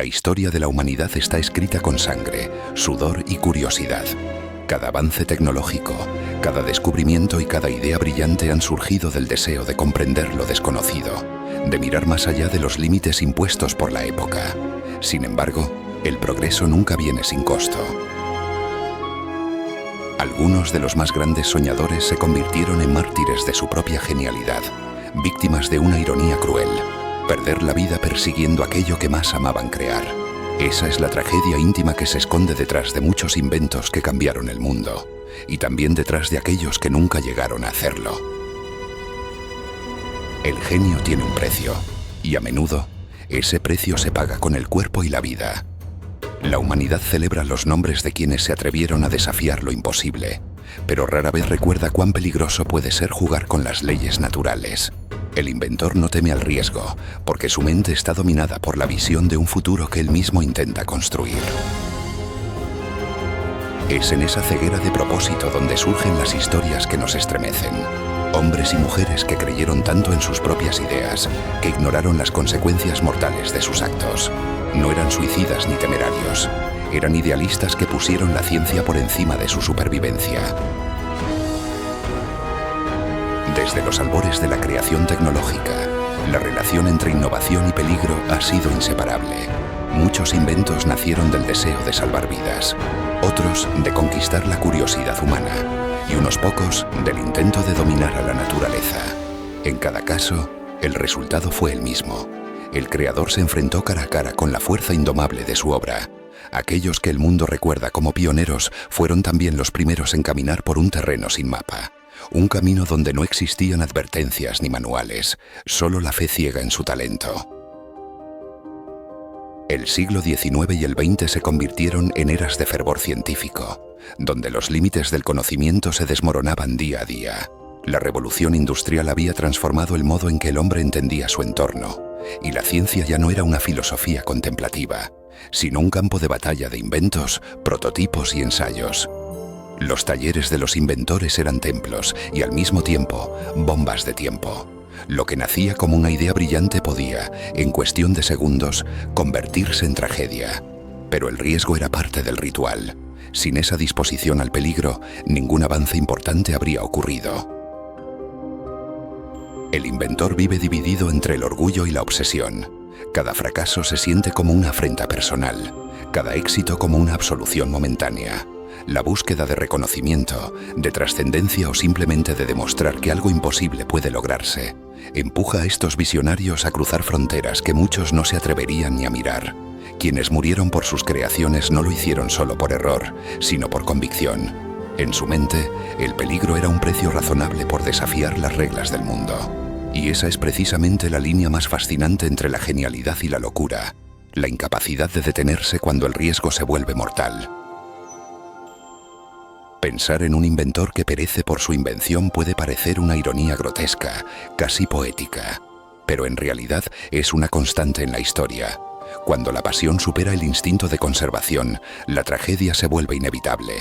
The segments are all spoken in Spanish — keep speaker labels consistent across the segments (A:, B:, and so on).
A: La historia de la humanidad está escrita con sangre, sudor y curiosidad. Cada avance tecnológico, cada descubrimiento y cada idea brillante han surgido del deseo de comprender lo desconocido, de mirar más allá de los límites impuestos por la época. Sin embargo, el progreso nunca viene sin costo. Algunos de los más grandes soñadores se convirtieron en mártires de su propia genialidad, víctimas de una ironía cruel, perder la vida persiguiendo aquello que más amaban crear. Esa es la tragedia íntima que se esconde detrás de muchos inventos que cambiaron el mundo, y también detrás de aquellos que nunca llegaron a hacerlo. El genio tiene un precio, y a menudo, ese precio se paga con el cuerpo y la vida. La humanidad celebra los nombres de quienes se atrevieron a desafiar lo imposible, pero rara vez recuerda cuán peligroso puede ser jugar con las leyes naturales. El inventor no teme al riesgo, porque su mente está dominada por la visión de un futuro que él mismo intenta construir. Es en esa ceguera de propósito donde surgen las historias que nos estremecen. Hombres y mujeres que creyeron tanto en sus propias ideas, que ignoraron las consecuencias mortales de sus actos. No eran suicidas ni temerarios. Eran idealistas que pusieron la ciencia por encima de su supervivencia. Desde los albores de la creación tecnológica, la relación entre innovación y peligro ha sido inseparable. Muchos inventos nacieron del deseo de salvar vidas, otros de conquistar la curiosidad humana, y unos pocos del intento de dominar a la naturaleza. En cada caso, el resultado fue el mismo. El creador se enfrentó cara a cara con la fuerza indomable de su obra. Aquellos que el mundo recuerda como pioneros fueron también los primeros en caminar por un terreno sin mapa. Un camino donde no existían advertencias ni manuales, solo la fe ciega en su talento. El siglo XIX y el XX se convirtieron en eras de fervor científico, donde los límites del conocimiento se desmoronaban día a día. La revolución industrial había transformado el modo en que el hombre entendía su entorno, y la ciencia ya no era una filosofía contemplativa, sino un campo de batalla de inventos, prototipos y ensayos. Los talleres de los inventores eran templos y al mismo tiempo bombas de tiempo. Lo que nacía como una idea brillante podía, en cuestión de segundos, convertirse en tragedia. Pero el riesgo era parte del ritual. Sin esa disposición al peligro, ningún avance importante habría ocurrido. El inventor vive dividido entre el orgullo y la obsesión. Cada fracaso se siente como una afrenta personal, cada éxito como una absolución momentánea. La búsqueda de reconocimiento, de trascendencia o simplemente de demostrar que algo imposible puede lograrse, empuja a estos visionarios a cruzar fronteras que muchos no se atreverían ni a mirar. Quienes murieron por sus creaciones no lo hicieron solo por error, sino por convicción. En su mente, el peligro era un precio razonable por desafiar las reglas del mundo. Y esa es precisamente la línea más fascinante entre la genialidad y la locura, la incapacidad de detenerse cuando el riesgo se vuelve mortal. Pensar en un inventor que perece por su invención puede parecer una ironía grotesca, casi poética, pero en realidad es una constante en la historia. Cuando la pasión supera el instinto de conservación, la tragedia se vuelve inevitable.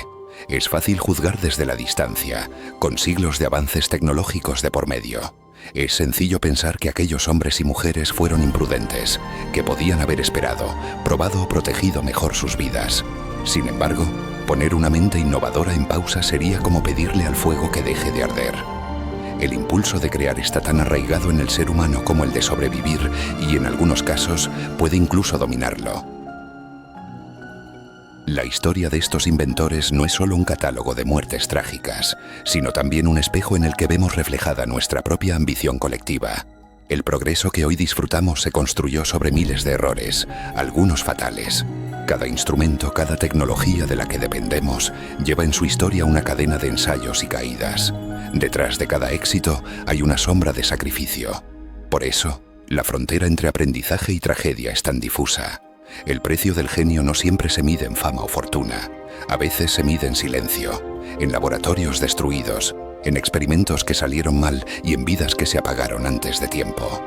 A: Es fácil juzgar desde la distancia, con siglos de avances tecnológicos de por medio. Es sencillo pensar que aquellos hombres y mujeres fueron imprudentes, que podían haber esperado, probado o protegido mejor sus vidas. Sin embargo, poner una mente innovadora en pausa sería como pedirle al fuego que deje de arder. El impulso de crear está tan arraigado en el ser humano como el de sobrevivir y, en algunos casos, puede incluso dominarlo. La historia de estos inventores no es solo un catálogo de muertes trágicas, sino también un espejo en el que vemos reflejada nuestra propia ambición colectiva. El progreso que hoy disfrutamos se construyó sobre miles de errores, algunos fatales. Cada instrumento, cada tecnología de la que dependemos, lleva en su historia una cadena de ensayos y caídas. Detrás de cada éxito hay una sombra de sacrificio. Por eso, la frontera entre aprendizaje y tragedia es tan difusa. El precio del genio no siempre se mide en fama o fortuna. A veces se mide en silencio, en laboratorios destruidos, en experimentos que salieron mal y en vidas que se apagaron antes de tiempo.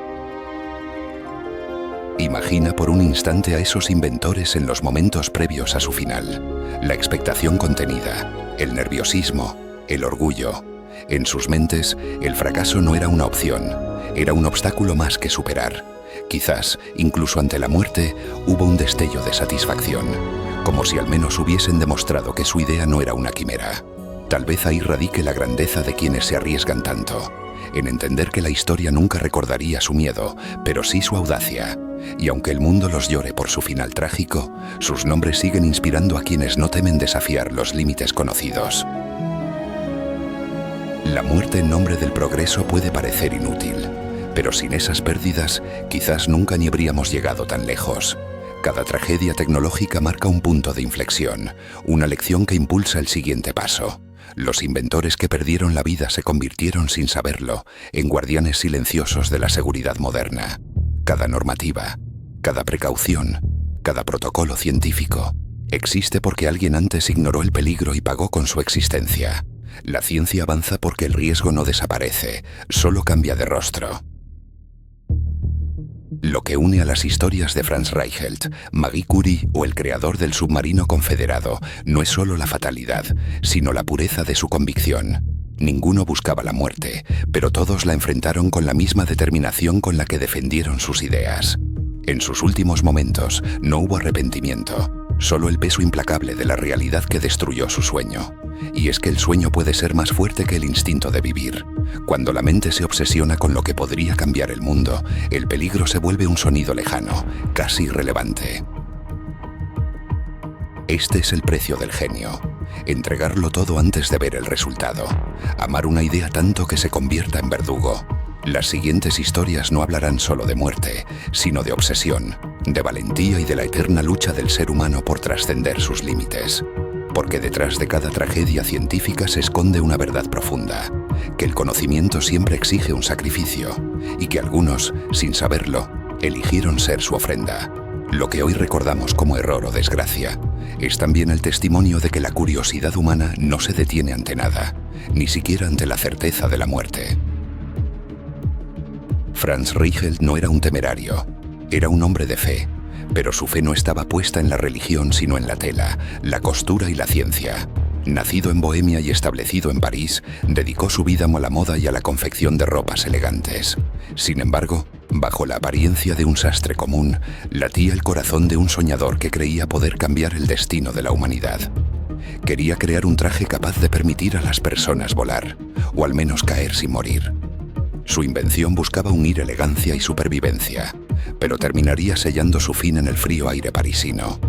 A: Imagina por un instante a esos inventores en los momentos previos a su final. La expectación contenida, el nerviosismo, el orgullo. En sus mentes, el fracaso no era una opción, era un obstáculo más que superar. Quizás, incluso ante la muerte, hubo un destello de satisfacción, como si al menos hubiesen demostrado que su idea no era una quimera. Tal vez ahí radique la grandeza de quienes se arriesgan tanto, en entender que la historia nunca recordaría su miedo, pero sí su audacia. Y aunque el mundo los llore por su final trágico, sus nombres siguen inspirando a quienes no temen desafiar los límites conocidos. La muerte en nombre del progreso puede parecer inútil, pero sin esas pérdidas, quizás nunca ni habríamos llegado tan lejos. Cada tragedia tecnológica marca un punto de inflexión, una lección que impulsa el siguiente paso. Los inventores que perdieron la vida se convirtieron sin saberlo en guardianes silenciosos de la seguridad moderna. Cada normativa, cada precaución, cada protocolo científico existe porque alguien antes ignoró el peligro y pagó con su existencia. La ciencia avanza porque el riesgo no desaparece, solo cambia de rostro. Lo que une a las historias de Franz Reichelt, Marie Curie o el creador del submarino confederado no es solo la fatalidad, sino la pureza de su convicción. Ninguno buscaba la muerte, pero todos la enfrentaron con la misma determinación con la que defendieron sus ideas. En sus últimos momentos no hubo arrepentimiento, solo el peso implacable de la realidad que destruyó su sueño. Y es que el sueño puede ser más fuerte que el instinto de vivir. Cuando la mente se obsesiona con lo que podría cambiar el mundo, el peligro se vuelve un sonido lejano, casi irrelevante. Este es el precio del genio. Entregarlo todo antes de ver el resultado. Amar una idea tanto que se convierta en verdugo. Las siguientes historias no hablarán solo de muerte, sino de obsesión, de valentía y de la eterna lucha del ser humano por trascender sus límites. Porque detrás de cada tragedia científica se esconde una verdad profunda, que el conocimiento siempre exige un sacrificio, y que algunos, sin saberlo, eligieron ser su ofrenda. Lo que hoy recordamos como error o desgracia es también el testimonio de que la curiosidad humana no se detiene ante nada, ni siquiera ante la certeza de la muerte. Franz Reichelt no era un temerario, era un hombre de fe, pero su fe no estaba puesta en la religión sino en la tela, la costura y la ciencia. Nacido en Bohemia y establecido en París, dedicó su vida a la moda y a la confección de ropas elegantes. Sin embargo, bajo la apariencia de un sastre común, latía el corazón de un soñador que creía poder cambiar el destino de la humanidad. Quería crear un traje capaz de permitir a las personas volar, o al menos caer sin morir. Su invención buscaba unir elegancia y supervivencia, pero terminaría sellando su fin en el frío aire parisino.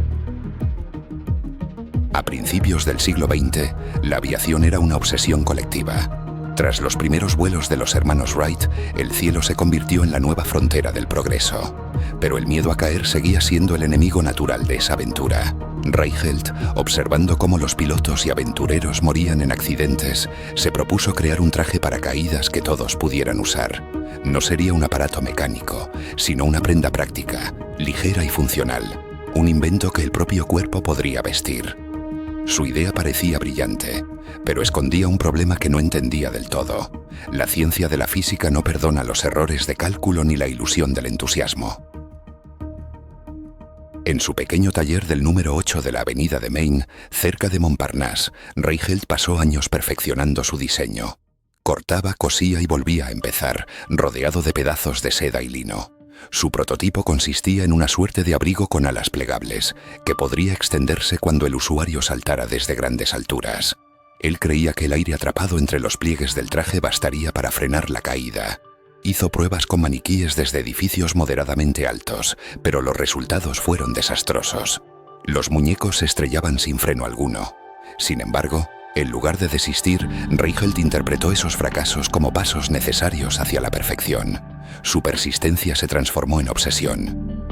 A: A principios del siglo XX, la aviación era una obsesión colectiva. Tras los primeros vuelos de los hermanos Wright, el cielo se convirtió en la nueva frontera del progreso. Pero el miedo a caer seguía siendo el enemigo natural de esa aventura. Reichelt, observando cómo los pilotos y aventureros morían en accidentes, se propuso crear un traje paracaídas que todos pudieran usar. No sería un aparato mecánico, sino una prenda práctica, ligera y funcional. Un invento que el propio cuerpo podría vestir. Su idea parecía brillante, pero escondía un problema que no entendía del todo. La ciencia de la física no perdona los errores de cálculo ni la ilusión del entusiasmo. En su pequeño taller del número 8 de la avenida de Maine, cerca de Montparnasse, Reichelt pasó años perfeccionando su diseño. Cortaba, cosía y volvía a empezar, rodeado de pedazos de seda y lino. Su prototipo consistía en una suerte de abrigo con alas plegables, que podría extenderse cuando el usuario saltara desde grandes alturas. Él creía que el aire atrapado entre los pliegues del traje bastaría para frenar la caída. Hizo pruebas con maniquíes desde edificios moderadamente altos, pero los resultados fueron desastrosos. Los muñecos se estrellaban sin freno alguno. Sin embargo, en lugar de desistir, Reichelt interpretó esos fracasos como pasos necesarios hacia la perfección. Su persistencia se transformó en obsesión.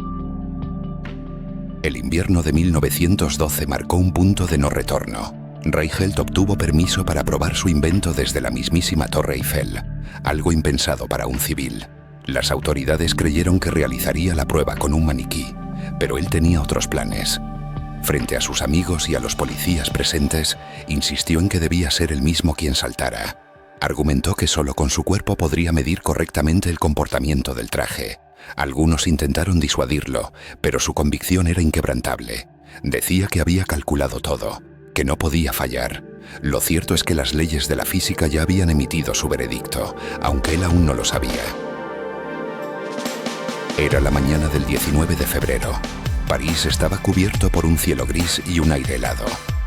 A: El invierno de 1912 marcó un punto de no retorno. Reichelt obtuvo permiso para probar su invento desde la mismísima Torre Eiffel, algo impensado para un civil. Las autoridades creyeron que realizaría la prueba con un maniquí, pero él tenía otros planes. Frente a sus amigos y a los policías presentes, insistió en que debía ser él mismo quien saltara. Argumentó que solo con su cuerpo podría medir correctamente el comportamiento del traje. Algunos intentaron disuadirlo, pero su convicción era inquebrantable. Decía que había calculado todo, que no podía fallar. Lo cierto es que las leyes de la física ya habían emitido su veredicto, aunque él aún no lo sabía. Era la mañana del 19 de febrero. París estaba cubierto por un cielo gris y un aire helado.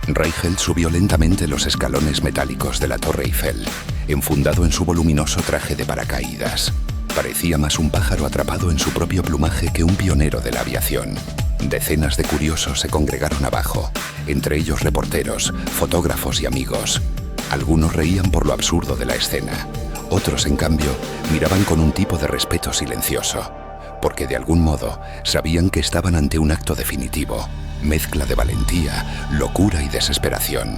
A: Reichelt subió lentamente los escalones metálicos de la Torre Eiffel, enfundado en su voluminoso traje de paracaídas. Parecía más un pájaro atrapado en su propio plumaje que un pionero de la aviación. Decenas de curiosos se congregaron abajo, entre ellos reporteros, fotógrafos y amigos. Algunos reían por lo absurdo de la escena. Otros, en cambio, miraban con un tipo de respeto silencioso, porque de algún modo sabían que estaban ante un acto definitivo, mezcla de valentía, locura y desesperación.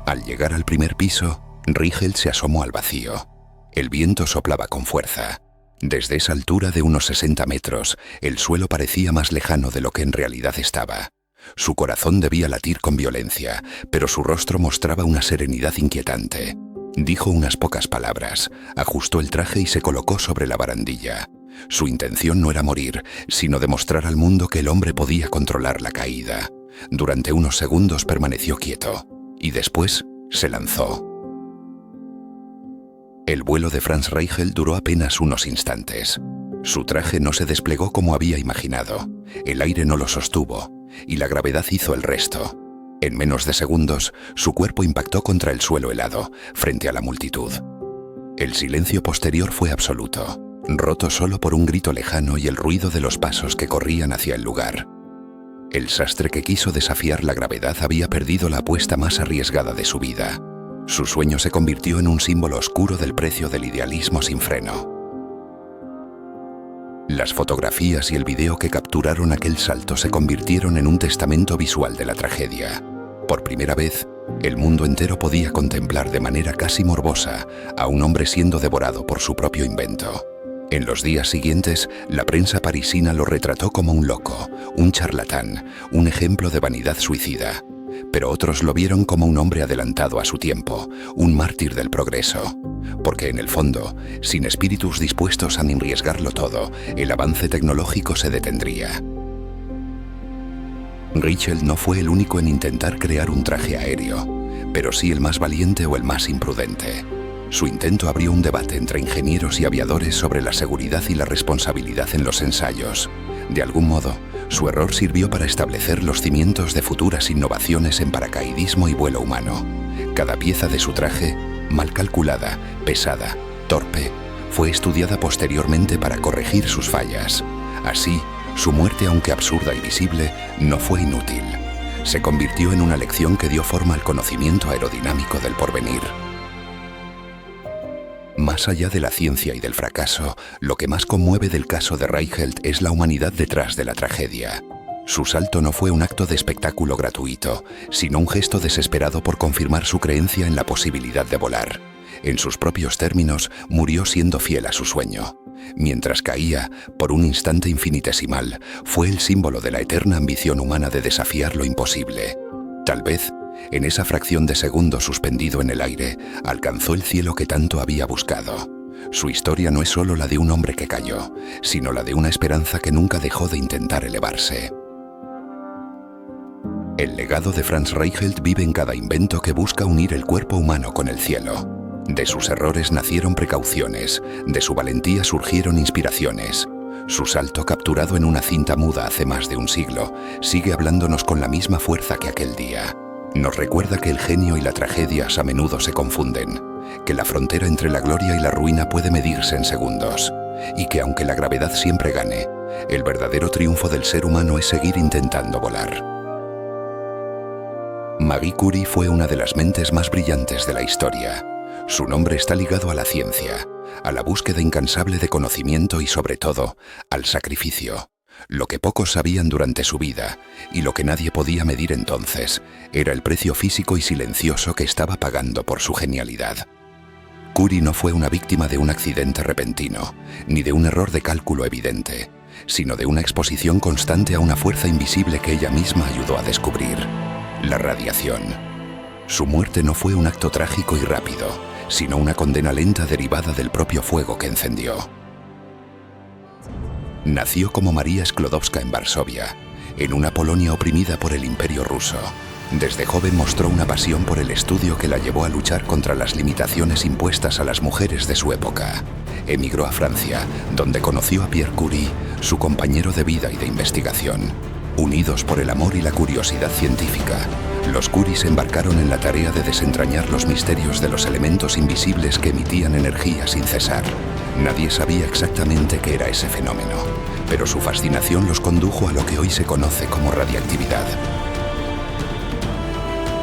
A: Al llegar al primer piso, Reichelt se asomó al vacío. El viento soplaba con fuerza. Desde esa altura de unos 60 metros, el suelo parecía más lejano de lo que en realidad estaba. Su corazón debía latir con violencia, pero su rostro mostraba una serenidad inquietante. Dijo unas pocas palabras, ajustó el traje y se colocó sobre la barandilla. Su intención no era morir, sino demostrar al mundo que el hombre podía controlar la caída. Durante unos segundos permaneció quieto, y después se lanzó. El vuelo de Franz Reichelt duró apenas unos instantes. Su traje no se desplegó como había imaginado, el aire no lo sostuvo, y la gravedad hizo el resto. En menos de segundos, su cuerpo impactó contra el suelo helado, frente a la multitud. El silencio posterior fue absoluto, roto solo por un grito lejano y el ruido de los pasos que corrían hacia el lugar. El sastre que quiso desafiar la gravedad había perdido la apuesta más arriesgada de su vida. Su sueño se convirtió en un símbolo oscuro del precio del idealismo sin freno. Las fotografías y el video que capturaron aquel salto se convirtieron en un testamento visual de la tragedia. Por primera vez, el mundo entero podía contemplar de manera casi morbosa a un hombre siendo devorado por su propio invento. En los días siguientes, la prensa parisina lo retrató como un loco, un charlatán, un ejemplo de vanidad suicida. Pero otros lo vieron como un hombre adelantado a su tiempo, un mártir del progreso. Porque en el fondo, sin espíritus dispuestos a arriesgarlo todo, el avance tecnológico se detendría. Reichelt no fue el único en intentar crear un traje aéreo, pero sí el más valiente o el más imprudente. Su intento abrió un debate entre ingenieros y aviadores sobre la seguridad y la responsabilidad en los ensayos. De algún modo, su error sirvió para establecer los cimientos de futuras innovaciones en paracaidismo y vuelo humano. Cada pieza de su traje, mal calculada, pesada, torpe, fue estudiada posteriormente para corregir sus fallas. Así, su muerte, aunque absurda y visible, no fue inútil. Se convirtió en una lección que dio forma al conocimiento aerodinámico del porvenir. Más allá de la ciencia y del fracaso, lo que más conmueve del caso de Reichelt es la humanidad detrás de la tragedia. Su salto no fue un acto de espectáculo gratuito, sino un gesto desesperado por confirmar su creencia en la posibilidad de volar. En sus propios términos, murió siendo fiel a su sueño. Mientras caía, por un instante infinitesimal, fue el símbolo de la eterna ambición humana de desafiar lo imposible. Tal vez, en esa fracción de segundo suspendido en el aire, alcanzó el cielo que tanto había buscado. Su historia no es solo la de un hombre que cayó, sino la de una esperanza que nunca dejó de intentar elevarse. El legado de Franz Reichelt vive en cada invento que busca unir el cuerpo humano con el cielo. De sus errores nacieron precauciones, de su valentía surgieron inspiraciones. Su salto, capturado en una cinta muda hace más de un siglo, sigue hablándonos con la misma fuerza que aquel día. Nos recuerda que el genio y la tragedia a menudo se confunden, que la frontera entre la gloria y la ruina puede medirse en segundos, y que aunque la gravedad siempre gane, el verdadero triunfo del ser humano es seguir intentando volar. Marie Curie fue una de las mentes más brillantes de la historia. Su nombre está ligado a la ciencia, a la búsqueda incansable de conocimiento y, sobre todo, al sacrificio. Lo que pocos sabían durante su vida, y lo que nadie podía medir entonces, era el precio físico y silencioso que estaba pagando por su genialidad. Curie no fue una víctima de un accidente repentino, ni de un error de cálculo evidente, sino de una exposición constante a una fuerza invisible que ella misma ayudó a descubrir: la radiación. Su muerte no fue un acto trágico y rápido, sino una condena lenta derivada del propio fuego que encendió. Nació como María Sklodowska en Varsovia, en una Polonia oprimida por el Imperio ruso. Desde joven mostró una pasión por el estudio que la llevó a luchar contra las limitaciones impuestas a las mujeres de su época. Emigró a Francia, donde conoció a Pierre Curie, su compañero de vida y de investigación. Unidos por el amor y la curiosidad científica, los Curie se embarcaron en la tarea de desentrañar los misterios de los elementos invisibles que emitían energía sin cesar. Nadie sabía exactamente qué era ese fenómeno, pero su fascinación los condujo a lo que hoy se conoce como radiactividad.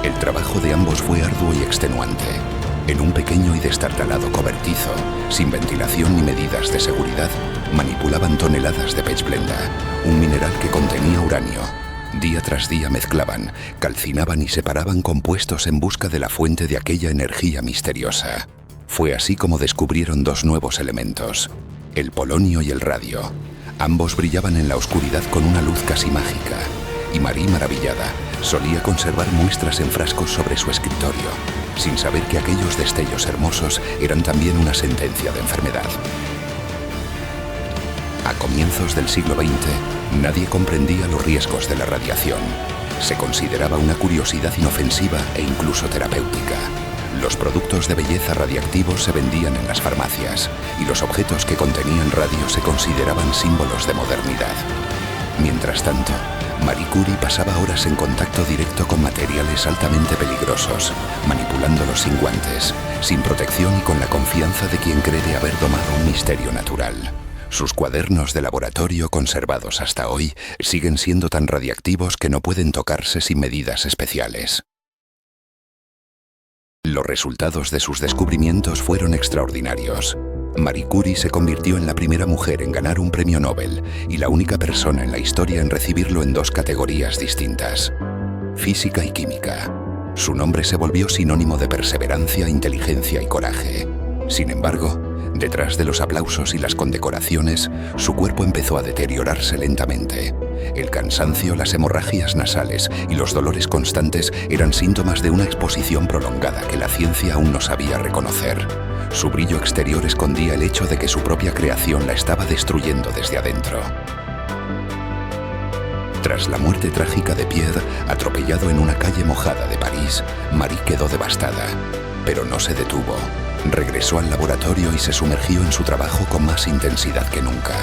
A: El trabajo de ambos fue arduo y extenuante. En un pequeño y destartalado cobertizo, sin ventilación ni medidas de seguridad, manipulaban toneladas de pechblenda, un mineral que contenía uranio. Día tras día mezclaban, calcinaban y separaban compuestos en busca de la fuente de aquella energía misteriosa. Fue así como descubrieron dos nuevos elementos, el polonio y el radio. Ambos brillaban en la oscuridad con una luz casi mágica, y Marie, maravillada, solía conservar muestras en frascos sobre su escritorio, sin saber que aquellos destellos hermosos eran también una sentencia de enfermedad. A comienzos del siglo XX, nadie comprendía los riesgos de la radiación. Se consideraba una curiosidad inofensiva e incluso terapéutica. Los productos de belleza radiactivos se vendían en las farmacias y los objetos que contenían radio se consideraban símbolos de modernidad. Mientras tanto, Marie Curie pasaba horas en contacto directo con materiales altamente peligrosos, manipulándolos sin guantes, sin protección y con la confianza de quien cree haber domado un misterio natural. Sus cuadernos de laboratorio, conservados hasta hoy, siguen siendo tan radiactivos que no pueden tocarse sin medidas especiales. Los resultados de sus descubrimientos fueron extraordinarios. Marie Curie se convirtió en la primera mujer en ganar un premio Nobel y la única persona en la historia en recibirlo en dos categorías distintas: física y química. Su nombre se volvió sinónimo de perseverancia, inteligencia y coraje. Sin embargo, detrás de los aplausos y las condecoraciones, su cuerpo empezó a deteriorarse lentamente. El cansancio, las hemorragias nasales y los dolores constantes eran síntomas de una exposición prolongada que la ciencia aún no sabía reconocer. Su brillo exterior escondía el hecho de que su propia creación la estaba destruyendo desde adentro. Tras la muerte trágica de Pierre, atropellado en una calle mojada de París, Marie quedó devastada, pero no se detuvo. Regresó al laboratorio y se sumergió en su trabajo con más intensidad que nunca.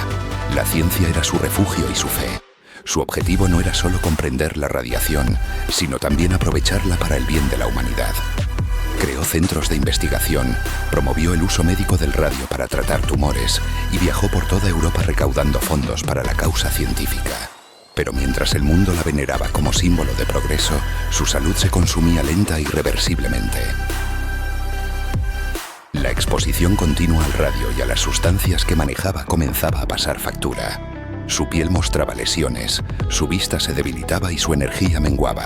A: La ciencia era su refugio y su fe. Su objetivo no era solo comprender la radiación, sino también aprovecharla para el bien de la humanidad. Creó centros de investigación, promovió el uso médico del radio para tratar tumores y viajó por toda Europa recaudando fondos para la causa científica. Pero mientras el mundo la veneraba como símbolo de progreso, su salud se consumía lenta e irreversiblemente. La exposición continua al radio y a las sustancias que manejaba comenzaba a pasar factura. Su piel mostraba lesiones, su vista se debilitaba y su energía menguaba.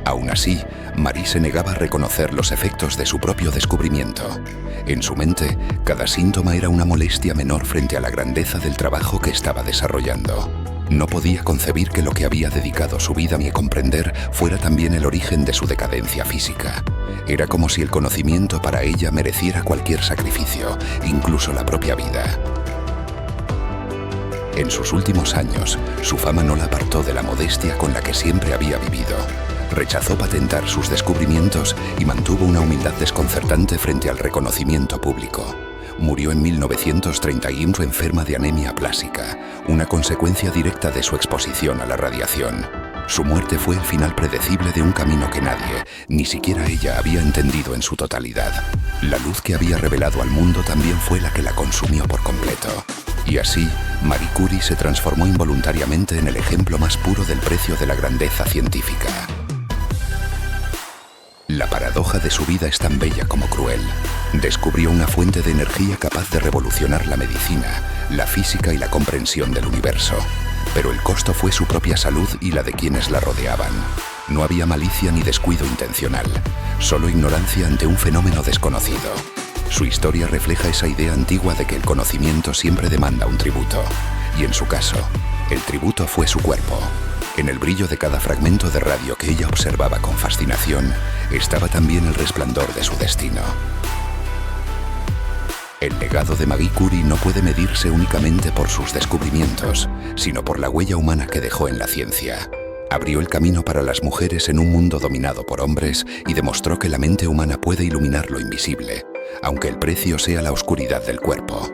A: Aún así, Marie se negaba a reconocer los efectos de su propio descubrimiento. En su mente, cada síntoma era una molestia menor frente a la grandeza del trabajo que estaba desarrollando. No podía concebir que lo que había dedicado su vida a comprender fuera también el origen de su decadencia física. Era como si el conocimiento para ella mereciera cualquier sacrificio, incluso la propia vida. En sus últimos años, su fama no la apartó de la modestia con la que siempre había vivido. Rechazó patentar sus descubrimientos y mantuvo una humildad desconcertante frente al reconocimiento público. Murió en 1931 enferma de anemia aplásica, una consecuencia directa de su exposición a la radiación. Su muerte fue el final predecible de un camino que nadie, ni siquiera ella, había entendido en su totalidad. La luz que había revelado al mundo también fue la que la consumió por completo. Y así, Marie Curie se transformó involuntariamente en el ejemplo más puro del precio de la grandeza científica. La paradoja de su vida es tan bella como cruel. Descubrió una fuente de energía capaz de revolucionar la medicina, la física y la comprensión del universo. Pero el costo fue su propia salud y la de quienes la rodeaban. No había malicia ni descuido intencional, solo ignorancia ante un fenómeno desconocido. Su historia refleja esa idea antigua de que el conocimiento siempre demanda un tributo. Y en su caso, el tributo fue su cuerpo. En el brillo de cada fragmento de radio que ella observaba con fascinación, estaba también el resplandor de su destino. El legado de Marie Curie no puede medirse únicamente por sus descubrimientos, sino por la huella humana que dejó en la ciencia. Abrió el camino para las mujeres en un mundo dominado por hombres y demostró que la mente humana puede iluminar lo invisible, aunque el precio sea la oscuridad del cuerpo.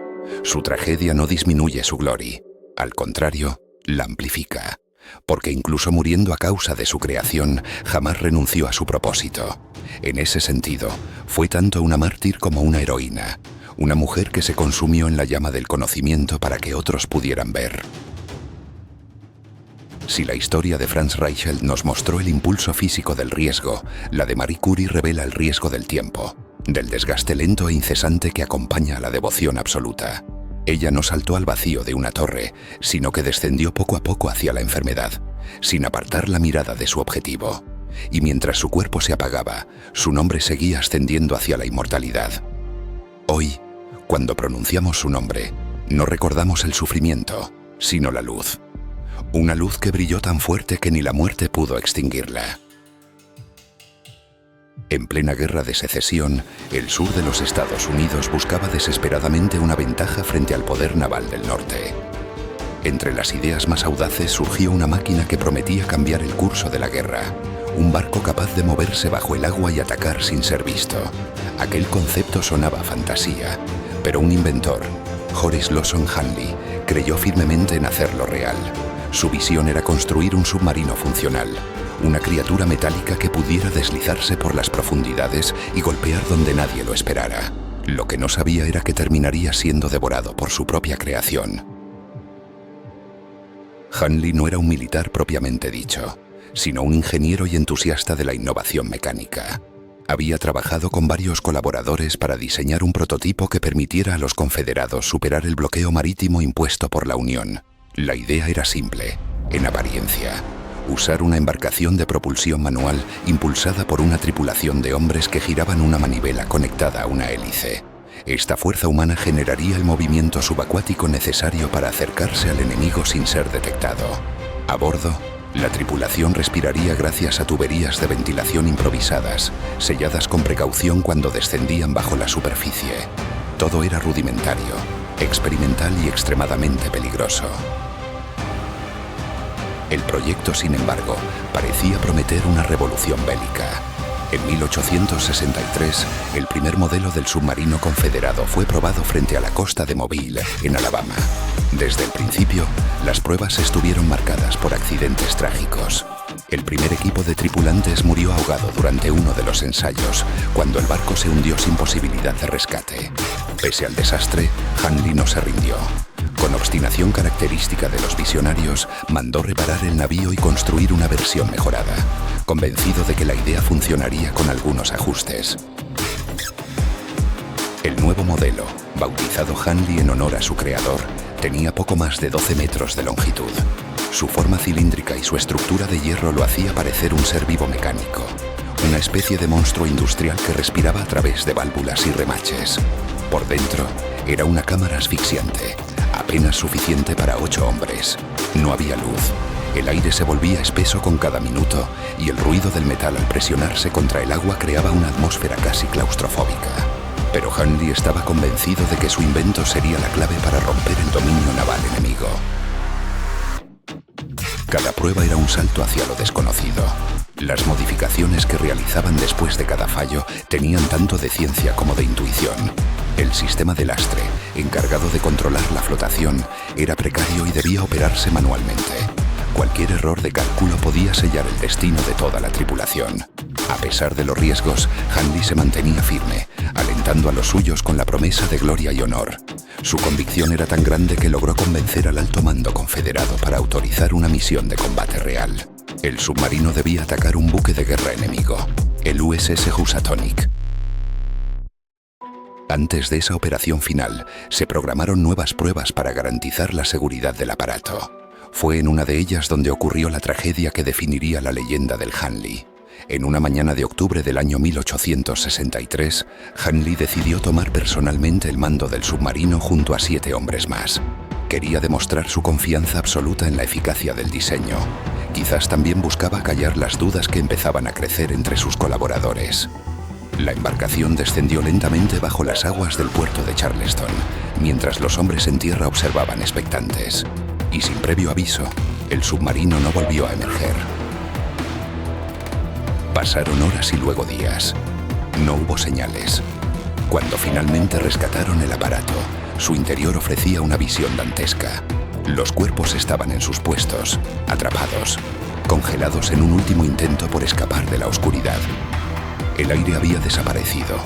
A: Su tragedia no disminuye su gloria, al contrario, la amplifica, porque incluso muriendo a causa de su creación, jamás renunció a su propósito. En ese sentido, fue tanto una mártir como una heroína, una mujer que se consumió en la llama del conocimiento para que otros pudieran ver. Si la historia de Franz Reichelt nos mostró el impulso físico del riesgo, la de Marie Curie revela el riesgo del tiempo, del desgaste lento e incesante que acompaña a la devoción absoluta. Ella no saltó al vacío de una torre, sino que descendió poco a poco hacia la enfermedad, sin apartar la mirada de su objetivo. Y mientras su cuerpo se apagaba, su nombre seguía ascendiendo hacia la inmortalidad. Hoy, cuando pronunciamos su nombre, no recordamos el sufrimiento, sino la luz. Una luz que brilló tan fuerte que ni la muerte pudo extinguirla. En plena guerra de secesión, el sur de los Estados Unidos buscaba desesperadamente una ventaja frente al poder naval del norte. Entre las ideas más audaces surgió una máquina que prometía cambiar el curso de la guerra, un barco capaz de moverse bajo el agua y atacar sin ser visto. Aquel concepto sonaba a fantasía, pero un inventor, Horace Lawson Hanley, creyó firmemente en hacerlo real. Su visión era construir un submarino funcional, una criatura metálica que pudiera deslizarse por las profundidades y golpear donde nadie lo esperara. Lo que no sabía era que terminaría siendo devorado por su propia creación. Hanley no era un militar propiamente dicho, sino un ingeniero y entusiasta de la innovación mecánica. Había trabajado con varios colaboradores para diseñar un prototipo que permitiera a los confederados superar el bloqueo marítimo impuesto por la Unión. La idea era simple, en apariencia: usar una embarcación de propulsión manual impulsada por una tripulación de hombres que giraban una manivela conectada a una hélice. Esta fuerza humana generaría el movimiento subacuático necesario para acercarse al enemigo sin ser detectado. A bordo, la tripulación respiraría gracias a tuberías de ventilación improvisadas, selladas con precaución cuando descendían bajo la superficie. Todo era rudimentario, experimental y extremadamente peligroso. El proyecto, sin embargo, parecía prometer una revolución bélica. En 1863, el primer modelo del submarino confederado fue probado frente a la costa de Mobile, en Alabama. Desde el principio, las pruebas estuvieron marcadas por accidentes trágicos. El primer equipo de tripulantes murió ahogado durante uno de los ensayos, cuando el barco se hundió sin posibilidad de rescate. Pese al desastre, Hanley no se rindió. Con obstinación característica de los visionarios, mandó reparar el navío y construir una versión mejorada, convencido de que la idea funcionaría con algunos ajustes. El nuevo modelo, bautizado Hanley en honor a su creador, tenía poco más de 12 metros de longitud. Su forma cilíndrica y su estructura de hierro lo hacía parecer un ser vivo mecánico, una especie de monstruo industrial que respiraba a través de válvulas y remaches. Por dentro, era una cámara asfixiante, apenas suficiente para 8 hombres. No había luz. El aire se volvía espeso con cada minuto y el ruido del metal al presionarse contra el agua creaba una atmósfera casi claustrofóbica. Pero Hanley estaba convencido de que su invento sería la clave para romper el dominio naval enemigo. Cada prueba era un salto hacia lo desconocido. Las modificaciones que realizaban después de cada fallo tenían tanto de ciencia como de intuición. El sistema de lastre, encargado de controlar la flotación, era precario y debía operarse manualmente. Cualquier error de cálculo podía sellar el destino de toda la tripulación. A pesar de los riesgos, Hanley se mantenía firme, alentando a los suyos con la promesa de gloria y honor. Su convicción era tan grande que logró convencer al alto mando confederado para autorizar una misión de combate real. El submarino debía atacar un buque de guerra enemigo, el USS Housatonic. Antes de esa operación final, se programaron nuevas pruebas para garantizar la seguridad del aparato. Fue en una de ellas donde ocurrió la tragedia que definiría la leyenda del Hanley. En una mañana de octubre del año 1863, Hanley decidió tomar personalmente el mando del submarino junto a 7 hombres más. Quería demostrar su confianza absoluta en la eficacia del diseño. Quizás también buscaba callar las dudas que empezaban a crecer entre sus colaboradores. La embarcación descendió lentamente bajo las aguas del puerto de Charleston, mientras los hombres en tierra observaban expectantes. Y sin previo aviso, el submarino no volvió a emerger. Pasaron horas y luego días. No hubo señales. Cuando finalmente rescataron el aparato, su interior ofrecía una visión dantesca. Los cuerpos estaban en sus puestos, atrapados, congelados en un último intento por escapar de la oscuridad. El aire había desaparecido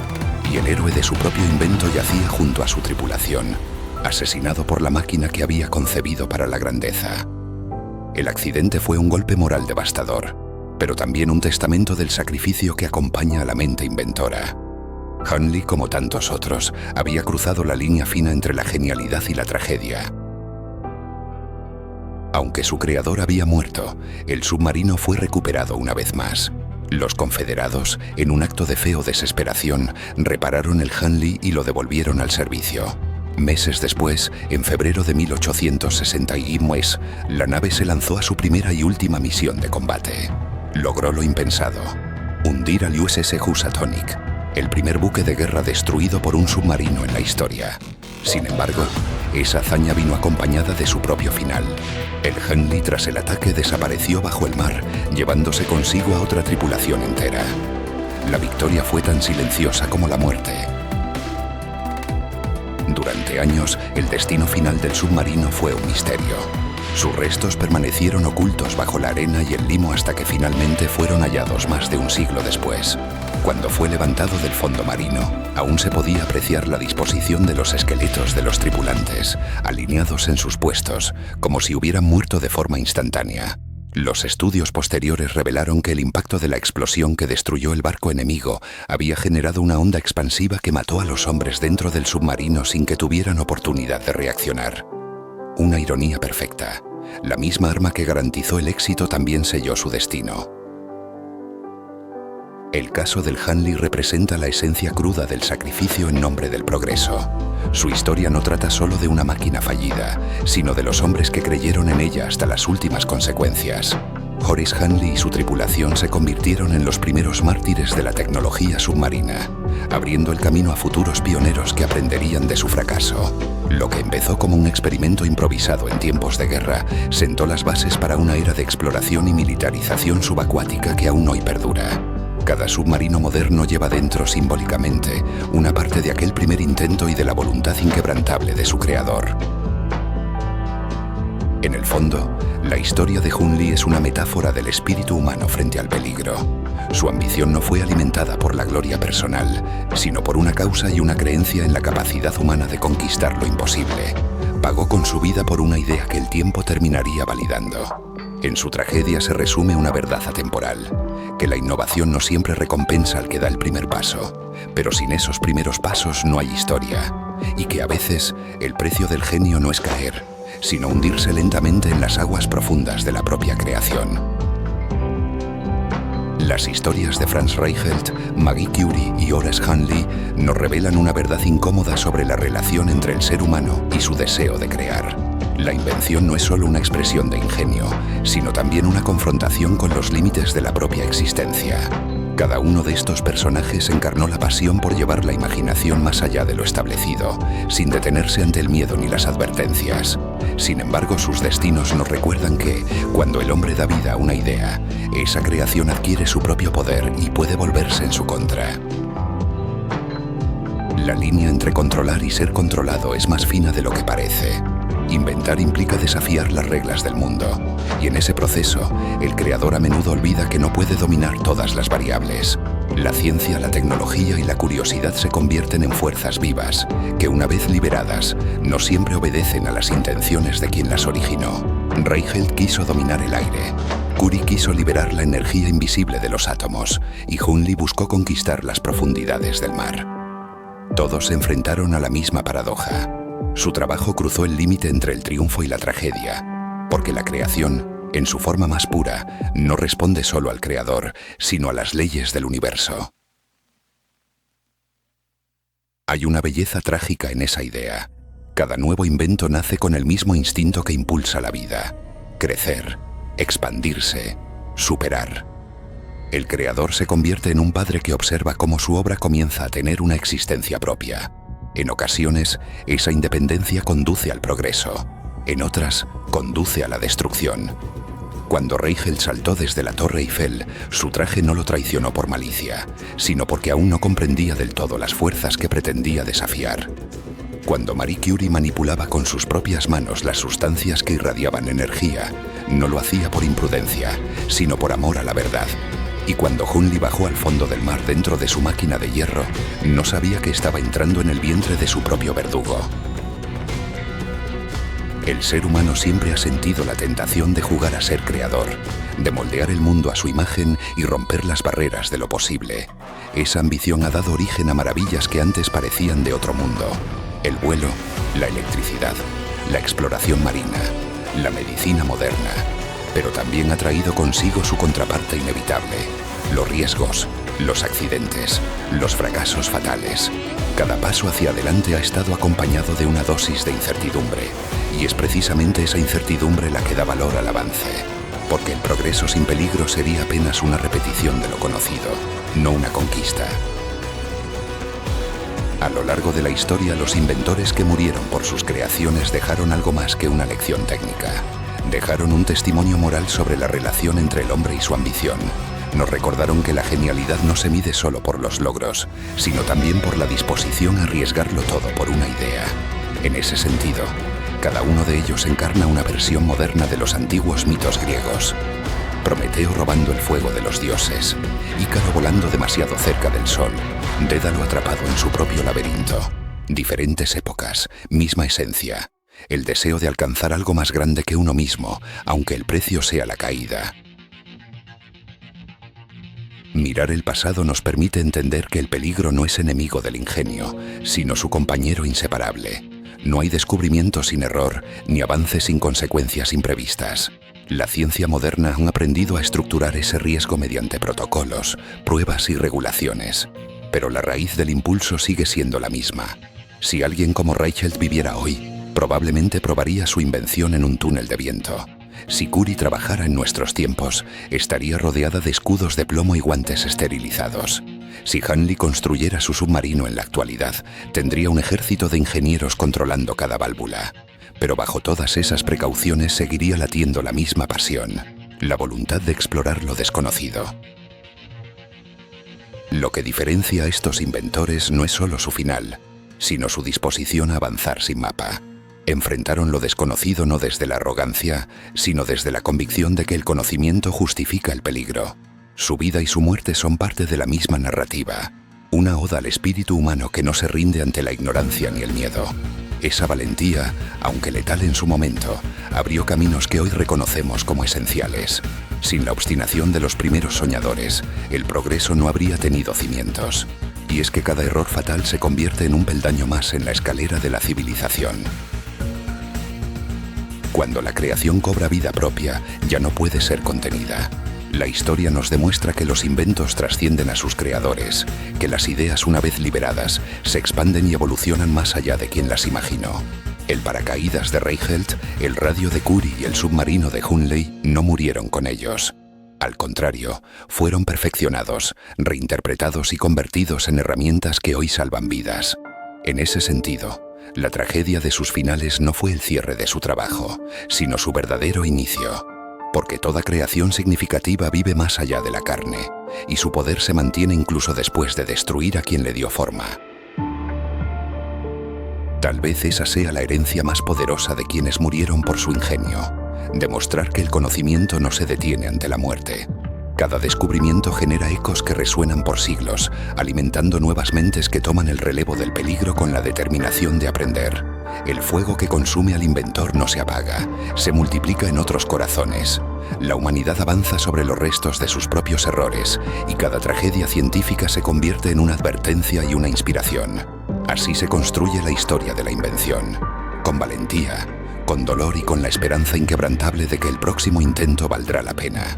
A: y el héroe de su propio invento yacía junto a su tripulación, asesinado por la máquina que había concebido para la grandeza. El accidente fue un golpe moral devastador, pero también un testamento del sacrificio que acompaña a la mente inventora. Hunley, como tantos otros, había cruzado la línea fina entre la genialidad y la tragedia. Aunque su creador había muerto, el submarino fue recuperado una vez más. Los confederados, en un acto de fe o desesperación, repararon el Hunley y lo devolvieron al servicio. Meses después, en febrero de 1861, la nave se lanzó a su primera y última misión de combate. Logró lo impensado: hundir al USS Housatonic, el primer buque de guerra destruido por un submarino en la historia. Sin embargo, esa hazaña vino acompañada de su propio final. El Hunley, tras el ataque, desapareció bajo el mar, llevándose consigo a otra tripulación entera. La victoria fue tan silenciosa como la muerte. Durante años, el destino final del submarino fue un misterio. Sus restos permanecieron ocultos bajo la arena y el limo hasta que finalmente fueron hallados más de un siglo después. Cuando fue levantado del fondo marino, aún se podía apreciar la disposición de los esqueletos de los tripulantes, alineados en sus puestos, como si hubieran muerto de forma instantánea. Los estudios posteriores revelaron que el impacto de la explosión que destruyó el barco enemigo había generado una onda expansiva que mató a los hombres dentro del submarino sin que tuvieran oportunidad de reaccionar. Una ironía perfecta. La misma arma que garantizó el éxito también selló su destino. El caso del Hunley representa la esencia cruda del sacrificio en nombre del progreso. Su historia no trata solo de una máquina fallida, sino de los hombres que creyeron en ella hasta las últimas consecuencias. Horace Hunley y su tripulación se convirtieron en los primeros mártires de la tecnología submarina, abriendo el camino a futuros pioneros que aprenderían de su fracaso. Lo que empezó como un experimento improvisado en tiempos de guerra, sentó las bases para una era de exploración y militarización subacuática que aún hoy perdura. Cada submarino moderno lleva dentro, simbólicamente, una parte de aquel primer intento y de la voluntad inquebrantable de su creador. En el fondo, la historia de Hunley es una metáfora del espíritu humano frente al peligro. Su ambición no fue alimentada por la gloria personal, sino por una causa y una creencia en la capacidad humana de conquistar lo imposible. Pagó con su vida por una idea que el tiempo terminaría validando. En su tragedia se resume una verdad atemporal: que la innovación no siempre recompensa al que da el primer paso, pero sin esos primeros pasos no hay historia, y que a veces el precio del genio no es caer, sino hundirse lentamente en las aguas profundas de la propia creación. Las historias de Franz Reichelt, Marie Curie y Horace Hunley nos revelan una verdad incómoda sobre la relación entre el ser humano y su deseo de crear. La invención no es solo una expresión de ingenio, sino también una confrontación con los límites de la propia existencia. Cada uno de estos personajes encarnó la pasión por llevar la imaginación más allá de lo establecido, sin detenerse ante el miedo ni las advertencias. Sin embargo, sus destinos nos recuerdan que, cuando el hombre da vida a una idea, esa creación adquiere su propio poder y puede volverse en su contra. La línea entre controlar y ser controlado es más fina de lo que parece. Inventar implica desafiar las reglas del mundo, y en ese proceso, el creador a menudo olvida que no puede dominar todas las variables. La ciencia, la tecnología y la curiosidad se convierten en fuerzas vivas, que una vez liberadas, no siempre obedecen a las intenciones de quien las originó. Reichelt quiso dominar el aire, Curie quiso liberar la energía invisible de los átomos, y Hunley buscó conquistar las profundidades del mar. Todos se enfrentaron a la misma paradoja. Su trabajo cruzó el límite entre el triunfo y la tragedia, porque la creación, en su forma más pura, no responde solo al creador, sino a las leyes del universo. Hay una belleza trágica en esa idea. Cada nuevo invento nace con el mismo instinto que impulsa la vida: crecer, expandirse, superar. El creador se convierte en un padre que observa cómo su obra comienza a tener una existencia propia. En ocasiones, esa independencia conduce al progreso. En otras, conduce a la destrucción. Cuando Reichelt saltó desde la Torre Eiffel, su traje no lo traicionó por malicia, sino porque aún no comprendía del todo las fuerzas que pretendía desafiar. Cuando Marie Curie manipulaba con sus propias manos las sustancias que irradiaban energía, no lo hacía por imprudencia, sino por amor a la verdad. Y cuando Hunley bajó al fondo del mar dentro de su máquina de hierro, no sabía que estaba entrando en el vientre de su propio verdugo. El ser humano siempre ha sentido la tentación de jugar a ser creador, de moldear el mundo a su imagen y romper las barreras de lo posible. Esa ambición ha dado origen a maravillas que antes parecían de otro mundo. El vuelo, la electricidad, la exploración marina, la medicina moderna. Pero también ha traído consigo su contraparte inevitable: los riesgos, los accidentes, los fracasos fatales. Cada paso hacia adelante ha estado acompañado de una dosis de incertidumbre, y es precisamente esa incertidumbre la que da valor al avance, porque el progreso sin peligro sería apenas una repetición de lo conocido, no una conquista. A lo largo de la historia, los inventores que murieron por sus creaciones dejaron algo más que una lección técnica. Dejaron un testimonio moral sobre la relación entre el hombre y su ambición. Nos recordaron que la genialidad no se mide solo por los logros, sino también por la disposición a arriesgarlo todo por una idea. En ese sentido, cada uno de ellos encarna una versión moderna de los antiguos mitos griegos. Prometeo robando el fuego de los dioses, Ícaro volando demasiado cerca del sol, Dédalo atrapado en su propio laberinto. Diferentes épocas, misma esencia. El deseo de alcanzar algo más grande que uno mismo, aunque el precio sea la caída. Mirar el pasado nos permite entender que el peligro no es enemigo del ingenio, sino su compañero inseparable. No hay descubrimiento sin error, ni avance sin consecuencias imprevistas. La ciencia moderna ha aprendido a estructurar ese riesgo mediante protocolos, pruebas y regulaciones. Pero la raíz del impulso sigue siendo la misma. Si alguien como Reichelt viviera hoy, probablemente probaría su invención en un túnel de viento. Si Curie trabajara en nuestros tiempos, estaría rodeada de escudos de plomo y guantes esterilizados. Si Hunley construyera su submarino en la actualidad, tendría un ejército de ingenieros controlando cada válvula. Pero bajo todas esas precauciones seguiría latiendo la misma pasión, la voluntad de explorar lo desconocido. Lo que diferencia a estos inventores no es solo su final, sino su disposición a avanzar sin mapa. Enfrentaron lo desconocido no desde la arrogancia, sino desde la convicción de que el conocimiento justifica el peligro. Su vida y su muerte son parte de la misma narrativa, una oda al espíritu humano que no se rinde ante la ignorancia ni el miedo. Esa valentía, aunque letal en su momento, abrió caminos que hoy reconocemos como esenciales. Sin la obstinación de los primeros soñadores, el progreso no habría tenido cimientos. Y es que cada error fatal se convierte en un peldaño más en la escalera de la civilización. Cuando la creación cobra vida propia, ya no puede ser contenida. La historia nos demuestra que los inventos trascienden a sus creadores, que las ideas, una vez liberadas, se expanden y evolucionan más allá de quien las imaginó. El paracaídas de Reichelt, el radio de Curie y el submarino de Hunley no murieron con ellos. Al contrario, fueron perfeccionados, reinterpretados y convertidos en herramientas que hoy salvan vidas. En ese sentido, la tragedia de sus finales no fue el cierre de su trabajo, sino su verdadero inicio. Porque toda creación significativa vive más allá de la carne, y su poder se mantiene incluso después de destruir a quien le dio forma. Tal vez esa sea la herencia más poderosa de quienes murieron por su ingenio, demostrar que el conocimiento no se detiene ante la muerte. Cada descubrimiento genera ecos que resuenan por siglos, alimentando nuevas mentes que toman el relevo del peligro con la determinación de aprender. El fuego que consume al inventor no se apaga, se multiplica en otros corazones. La humanidad avanza sobre los restos de sus propios errores, y cada tragedia científica se convierte en una advertencia y una inspiración. Así se construye la historia de la invención, con valentía, con dolor y con la esperanza inquebrantable de que el próximo intento valdrá la pena.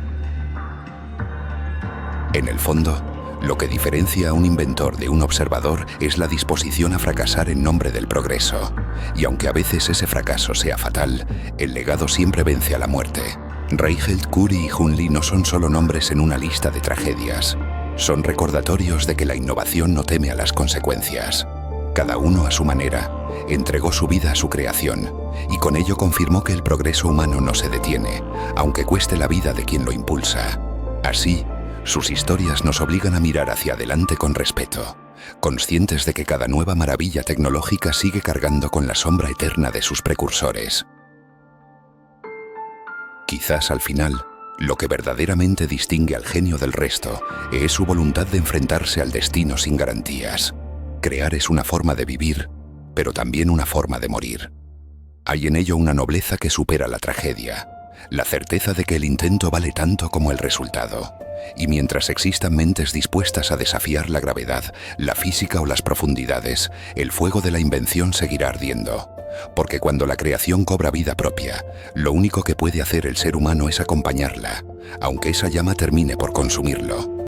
A: En el fondo, lo que diferencia a un inventor de un observador es la disposición a fracasar en nombre del progreso. Y aunque a veces ese fracaso sea fatal, el legado siempre vence a la muerte. Reichelt, Curie y Hunley no son solo nombres en una lista de tragedias. Son recordatorios de que la innovación no teme a las consecuencias. Cada uno a su manera, entregó su vida a su creación y con ello confirmó que el progreso humano no se detiene, aunque cueste la vida de quien lo impulsa. Así, sus historias nos obligan a mirar hacia adelante con respeto, conscientes de que cada nueva maravilla tecnológica sigue cargando con la sombra eterna de sus precursores. Quizás al final, lo que verdaderamente distingue al genio del resto es su voluntad de enfrentarse al destino sin garantías. Crear es una forma de vivir, pero también una forma de morir. Hay en ello una nobleza que supera la tragedia, la certeza de que el intento vale tanto como el resultado. Y mientras existan mentes dispuestas a desafiar la gravedad, la física o las profundidades, el fuego de la invención seguirá ardiendo. Porque cuando la creación cobra vida propia, lo único que puede hacer el ser humano es acompañarla, aunque esa llama termine por consumirlo.